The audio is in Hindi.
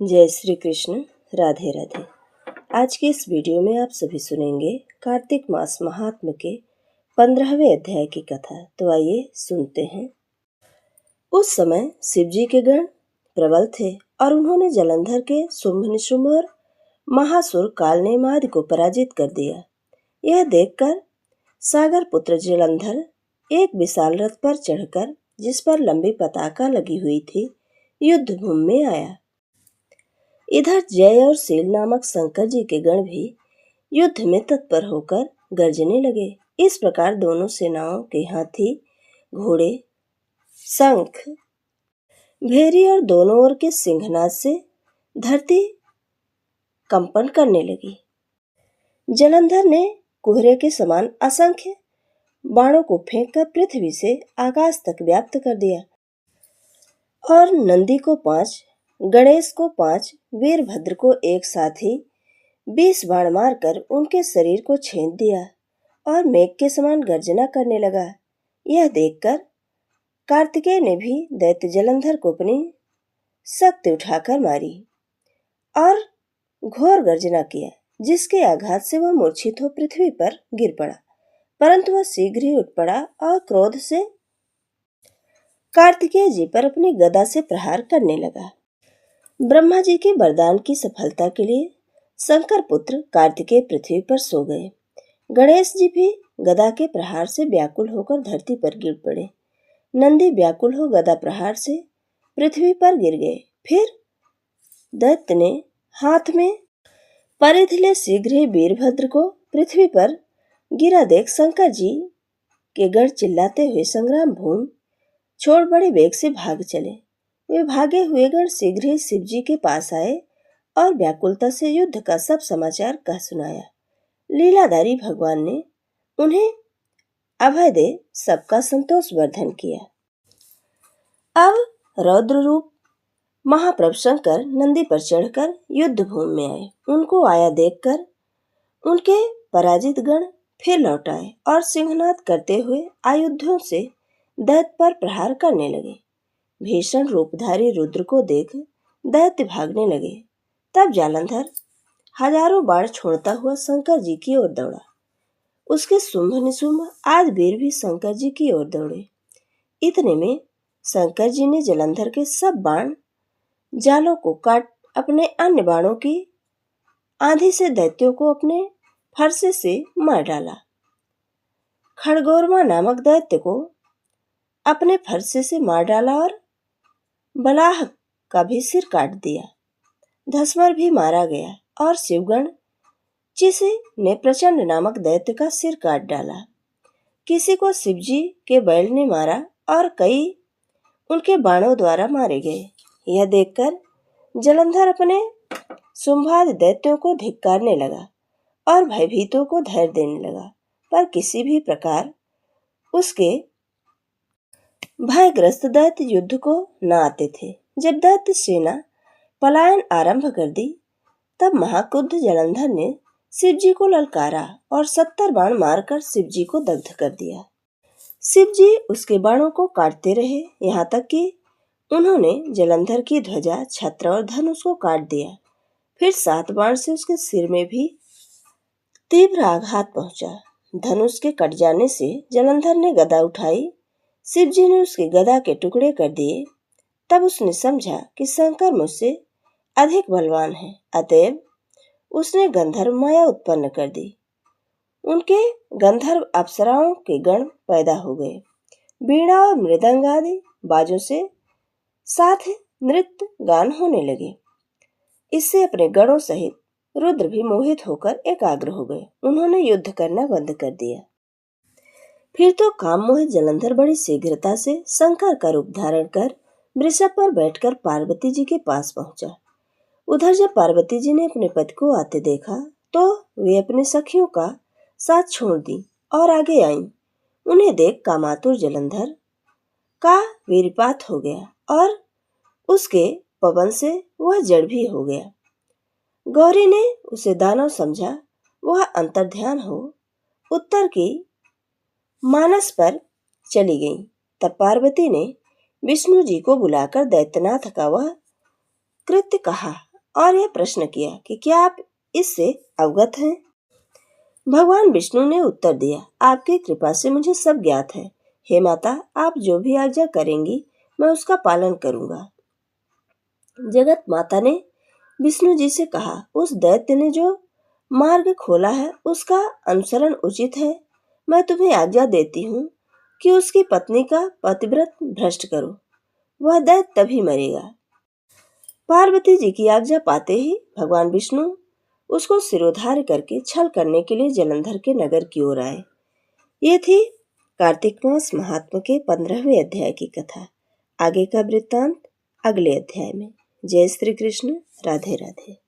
जय श्री कृष्ण। राधे राधे। आज के इस वीडियो में आप सभी सुनेंगे कार्तिक मास महात्म्य के 15वें अध्याय की कथा। तो आइए सुनते हैं। उस समय शिव जी के गण प्रबल थे और उन्होंने जलंधर के शुंभ निशुंभ और महासुर कालनेम आदि को पराजित कर दिया। यह देखकर सागर पुत्र जलंधर एक विशाल रथ पर चढ़कर, जिस पर लंबी पताका लगी हुई थी, युद्ध भूमि में आया। इधर जय और शील नामक शंकर जी के गण भी युद्ध में तत्पर होकर गरजने लगे। इस प्रकार दोनों सेनाओं के हाथी, घोड़े, शंख, भेरी और दोनों ओर के सिंहनाद से धरती कंपन करने लगी। जलंधर ने कुहरे के समान असंख्य बाणों को फेंककर पृथ्वी से आकाश तक व्याप्त कर दिया और नंदी को 5, गणेश को 5, वीरभद्र को एक साथ ही 20 बाण मारकर उनके शरीर को छेद दिया और मेघ के समान गर्जना करने लगा। यह देखकर कार्तिकेय ने भी दैत्य जलंधर को अपनी शक्ति उठाकर मारी और घोर गर्जना किया, जिसके आघात से वह मूर्छित हो पृथ्वी पर गिर पड़ा। परंतु वह शीघ्र ही उठ पड़ा और क्रोध से कार्तिकेय जी पर अपनी गदा से प्रहार करने लगा। ब्रह्मा जी के वरदान की सफलता के लिए शंकर पुत्र कार्तिकेय पृथ्वी पर सो गए। गणेश जी भी गदा के प्रहार से व्याकुल होकर धरती पर गिर पड़े। नंदी व्याकुल हो गदा प्रहार से पृथ्वी पर गिर गए। फिर दैत्य ने हाथ में परिधि ले शीघ्र ही वीरभद्र को पृथ्वी पर गिरा देख शंकर जी के गण चिल्लाते हुए संग्राम भूमि छोड़ बड़े वेग से भाग चले। वे भागे हुए गण शीघ्र ही शिव जी के पास आए और व्याकुलता से युद्ध का सब समाचार कह सुनाया। लीलाधारी भगवान ने उन्हें अभय दे सबका संतोष वर्धन किया। अब रौद्र रूप महाप्रभु शंकर नंदी पर चढ़कर युद्ध भूमि में आए। उनको आया देखकर उनके पराजित गण फिर लौट आए और सिंहनाद करते हुए आयुधों से दैत्य पर प्रहार करने लगे। भीषण रूपधारी रुद्र को देख दैत्य भागने लगे। तब जालंधर हजारों बाण छोड़ता हुआ शंकर जी की ओर दौड़ा। उसके शुंभ निशुंभ आदि वीर भी शंकर जी की ओर दौड़े। इतने में शंकर जी ने जलंधर के सब बाण जालों को काट अपने अन्य बाणों की आंधी से दैत्यों को अपने फरसे से मार डाला। खड़गोरमा नामक दैत्य को अपने फरसे से मार डाला और बलाह का भी सिर काट दिया। धसमर भी मारा गया और शिवगण चिसे ने प्रचंड नामक दैत्य का सिर काट डाला। किसी को शिवजी के बैल ने मारा और कई उनके बाणों द्वारा मारे गए। यह देखकर जलंधर अपने शुंभादि दैत्यों को धिक्कारने लगा और भयभीतों को धैर्य देने लगा, पर किसी भी प्रकार उसके भयग्रस्त दैत्य युद्ध को न आते थे। जब दैत्य सेना पलायन आरंभ कर दी, तब महाक्रुद्ध जलंधर ने शिवजी को ललकारा और 70 बाण मारकर शिवजी को दग्ध कर दिया। शिवजी उसके बाणों को काटते रहे, यहाँ तक कि उन्होंने जलंधर की ध्वजा, छत्र और धनुष को काट दिया। फिर 7 बाण से उसके सिर में भी तीव्र आघात पहुंचा। धनुष के कट जाने से जलंधर ने गदा उठाई। शिवजी ने उसके गदा के टुकड़े कर दिए। तब उसने समझा कि शंकर मुझसे अधिक बलवान है, अतएव उसने गंधर्व माया उत्पन्न कर दी। उनके गंधर्व अप्सराओं के गण पैदा हो गए। वीणा और मृदंग आदि बाजों से साथ नृत्य गान होने लगे। इससे अपने गणों सहित रुद्र भी मोहित होकर एकाग्र हो गए। उन्होंने युद्ध करना बंद कर दिया। फिर तो काम मोहित जलंधर बड़ी शीघ्रता से शंकर का रूप धारण कर वृषभ पर बैठकर पार्वती जी के पास पहुंचा। उधर जब पार्वती जी ने अपने पति को आते देखा, तो वे अपने सखियों का साथ छोड़ दी और आगे आईं। उन्हें देख कामातुर जलंधर का वीरपात हो गया और उसके पवन से वह जड़ भी हो गया। गौरी ने उसे दानव समझा। वह अंतर्ध्यान हो उत्तर की मानस पर चली गई। तब पार्वती ने विष्णु जी को बुलाकर दैत्यनाथ का वह कृत्य कहा और यह प्रश्न किया कि क्या आप इससे अवगत हैं? भगवान विष्णु ने उत्तर दिया, आपकी कृपा से मुझे सब ज्ञात है। हे माता, आप जो भी आज्ञा करेंगी मैं उसका पालन करूंगा। जगत माता ने विष्णु जी से कहा, उस दैत्य ने जो मार्ग खोला है उसका अनुसरण उचित है। मैं तुम्हें आज्ञा देती हूँ कि उसकी पत्नी का पतिव्रत भ्रष्ट करो, वह दैत्य तभी मरेगा। पार्वती जी की आज्ञा पाते ही भगवान विष्णु उसको सिरोधार्य करके छल करने के लिए जलंधर के नगर की ओर आए। ये थी कार्तिक मास महात्मा के 15वें अध्याय की कथा। आगे का वृत्तांत अगले अध्याय में। जय श्री कृष्ण। राधे राधे।